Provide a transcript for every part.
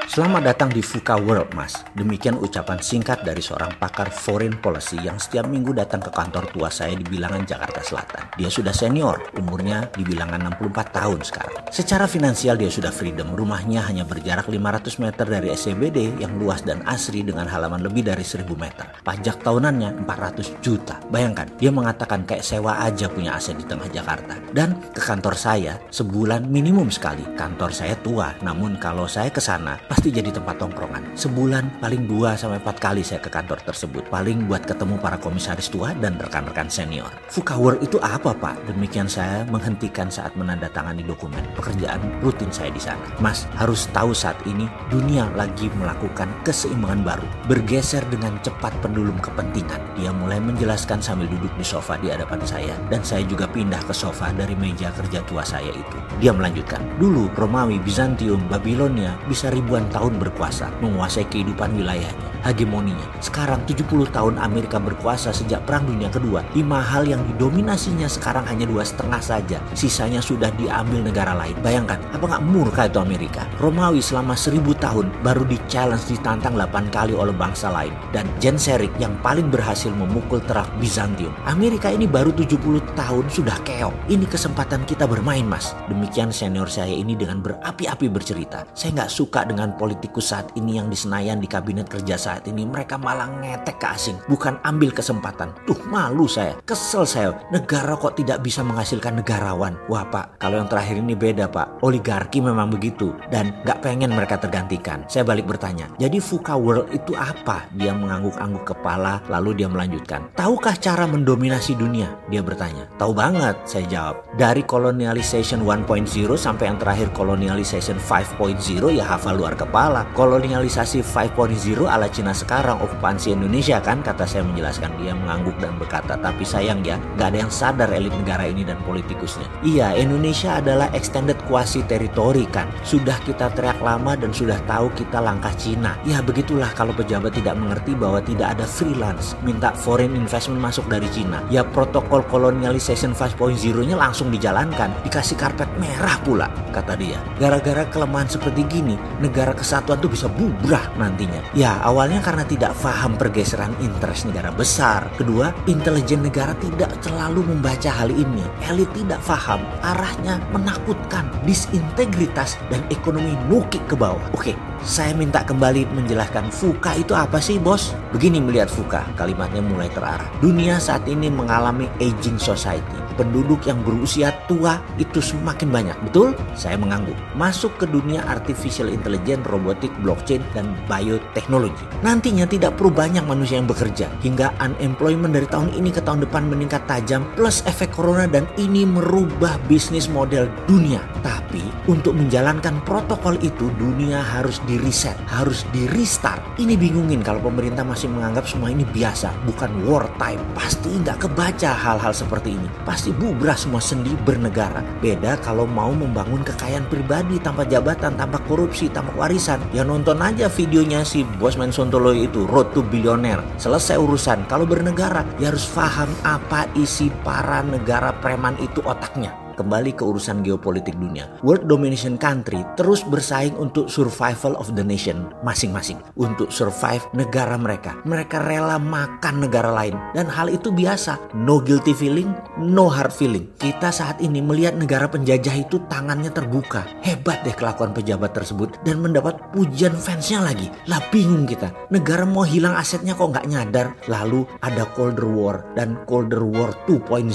Selamat datang di VUCA World, Mas. Demikian ucapan singkat dari seorang pakar foreign policy yang setiap minggu datang ke kantor tua saya di Bilangan, Jakarta Selatan. Dia sudah senior, umurnya di Bilangan 64 tahun sekarang. Secara finansial dia sudah freedom, rumahnya hanya berjarak 500 meter dari SCBD yang luas dan asri dengan halaman lebih dari 1000 meter. Pajak tahunannya 400 juta. Bayangkan, dia mengatakan kayak sewa aja punya aset di tengah Jakarta. Dan ke kantor saya sebulan minimum sekali. Kantor saya tua, namun kalau saya ke sana pasti jadi tempat tongkrongan. Sebulan paling 2-4 kali saya ke kantor tersebut. Paling buat ketemu para komisaris tua dan rekan-rekan senior. VUCA World itu apa, Pak? Demikian saya menghentikan saat menandatangani dokumen pekerjaan rutin saya di sana. Mas, harus tahu saat ini dunia lagi melakukan keseimbangan baru. Bergeser dengan cepat pendulum kepentingan. Dia mulai menjelaskan sambil duduk di sofa di hadapan saya. Dan saya juga pindah ke sofa dari meja kerja tua saya itu. Dia melanjutkan. Dulu Romawi, Bizantium, Babilonia bisa ribuan tahun berkuasa, menguasai kehidupan wilayahnya, hegemoninya. Sekarang 70 tahun Amerika berkuasa sejak Perang Dunia Kedua. 5 hal yang didominasinya sekarang hanya 2,5 saja. Sisanya sudah diambil negara lain. Bayangkan, apa nggak murka itu Amerika? Romawi selama 1000 tahun baru di-challenge, ditantang 8 kali oleh bangsa lain. Dan Genseric yang paling berhasil memukul terak Bizantium. Amerika ini baru 70 tahun sudah keok. Ini kesempatan kita bermain, Mas. Demikian senior saya ini dengan berapi-api bercerita. Saya nggak suka dengan politikus saat ini yang di Senayan, di kabinet kerja saat ini. Mereka malah ngetek ke asing, bukan ambil kesempatan. Tuh, malu saya, kesel saya. Negara kok tidak bisa menghasilkan negarawan? Wah, Pak, kalau yang terakhir ini beda, Pak. Oligarki memang begitu dan nggak pengen mereka tergantikan. Saya balik bertanya, jadi VUCA World itu apa? Dia mengangguk-angguk kepala, lalu dia melanjutkan. Tahukah cara mendominasi dunia? Dia bertanya. Tahu banget, saya jawab. Dari colonialization 1.0 sampai yang terakhir colonialization 5.0 ya hafal luar kepala. Kolonialisasi 5.0 ala Cina sekarang, okupansi Indonesia kan, kata saya menjelaskan. Dia mengangguk dan berkata, tapi sayang ya, gak ada yang sadar elit negara ini dan politikusnya. Iya, Indonesia adalah extended quasi teritori kan. Sudah kita teriak lama dan sudah tahu kita langkah Cina. Ya begitulah kalau pejabat tidak mengerti bahwa tidak ada freelance, minta foreign investment masuk dari Cina. Ya protokol colonialization 5.0-nya langsung dijalankan, dikasih karpet merah pula, kata dia. Gara-gara kelemahan seperti gini, negara kesatuan tuh bisa bubrah nantinya. Ya awalnya karena tidak paham pergeseran interest negara besar. Kedua, intelijen negara tidak terlalu membaca hal ini. Elit tidak paham, arahnya menakutkan, disintegritas dan ekonomi nukik ke bawah. Oke, saya minta kembali menjelaskan VUCA itu apa sih, Bos? Begini melihat VUCA, kalimatnya mulai terarah. Dunia saat ini mengalami aging society. Penduduk yang berusia tua itu semakin banyak, betul? Saya mengangguk. Masuk ke dunia artificial intelligence, robotik, blockchain, dan bioteknologi. Nantinya tidak perlu banyak manusia yang bekerja. Hingga unemployment dari tahun ini ke tahun depan meningkat tajam. Plus efek corona dan ini merubah bisnis model dunia. Tapi untuk menjalankan protokol itu dunia harus di-reset, harus di-restart. Ini bingungin kalau pemerintah masih menganggap semua ini biasa, bukan wartime. Pasti nggak kebaca hal-hal seperti ini. Pasti bubrah semua sendi bernegara. Beda kalau mau membangun kekayaan pribadi tanpa jabatan, tanpa korupsi, tanpa warisan. Ya nonton aja videonya si Bosman Sontoloyo itu, Road to Billionaire. Selesai urusan. Kalau bernegara ya harus paham apa isi para negara preman itu otaknya. Kembali ke urusan geopolitik dunia. World domination country terus bersaing untuk survival of the nation masing-masing. Untuk survive negara mereka. Mereka rela makan negara lain. Dan hal itu biasa. No guilty feeling, no hard feeling. Kita saat ini melihat negara penjajah itu tangannya terbuka. Hebat deh kelakuan pejabat tersebut. Dan mendapat pujian fansnya lagi. Lah bingung kita. Negara mau hilang asetnya kok nggak nyadar. Lalu ada Cold War dan Cold War 2.0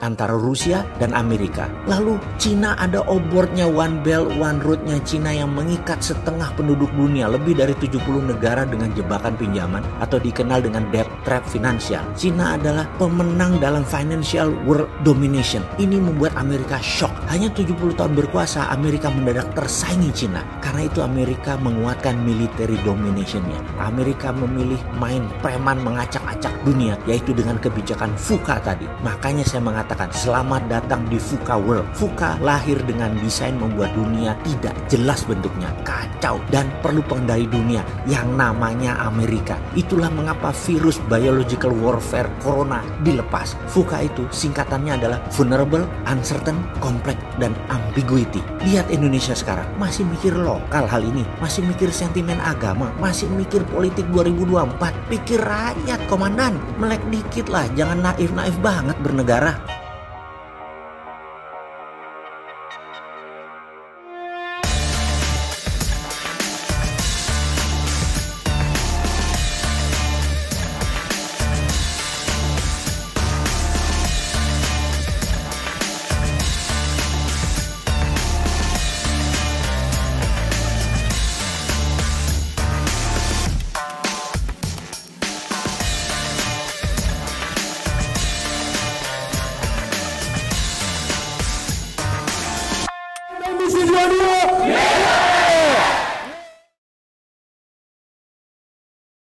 antara Rusia dan Amerika. Lalu Cina ada obordnya One Belt One Road-nya Cina yang mengikat setengah penduduk dunia, lebih dari 70 negara dengan jebakan pinjaman atau dikenal dengan debt trap finansial. Cina adalah pemenang dalam financial world domination. Ini membuat Amerika shock. Hanya 70 tahun berkuasa, Amerika mendadak tersaingi Cina. Karena itu Amerika menguatkan military domination-nya. Amerika memilih main preman mengacak-acak dunia, yaitu dengan kebijakan VUCA tadi. Makanya saya mengatakan selamat datang di VUCA World. VUCA lahir dengan desain membuat dunia tidak jelas bentuknya, kacau, dan perlu pengendali dunia yang namanya Amerika. Itulah mengapa virus biological warfare corona dilepas. VUCA itu singkatannya adalah vulnerable, uncertain, complex, dan ambiguity. Lihat Indonesia sekarang, masih mikir lokal hal ini, masih mikir sentimen agama, masih mikir politik 2024, pikir rakyat komandan, melek dikit lah, jangan naif-naif banget bernegara. This is your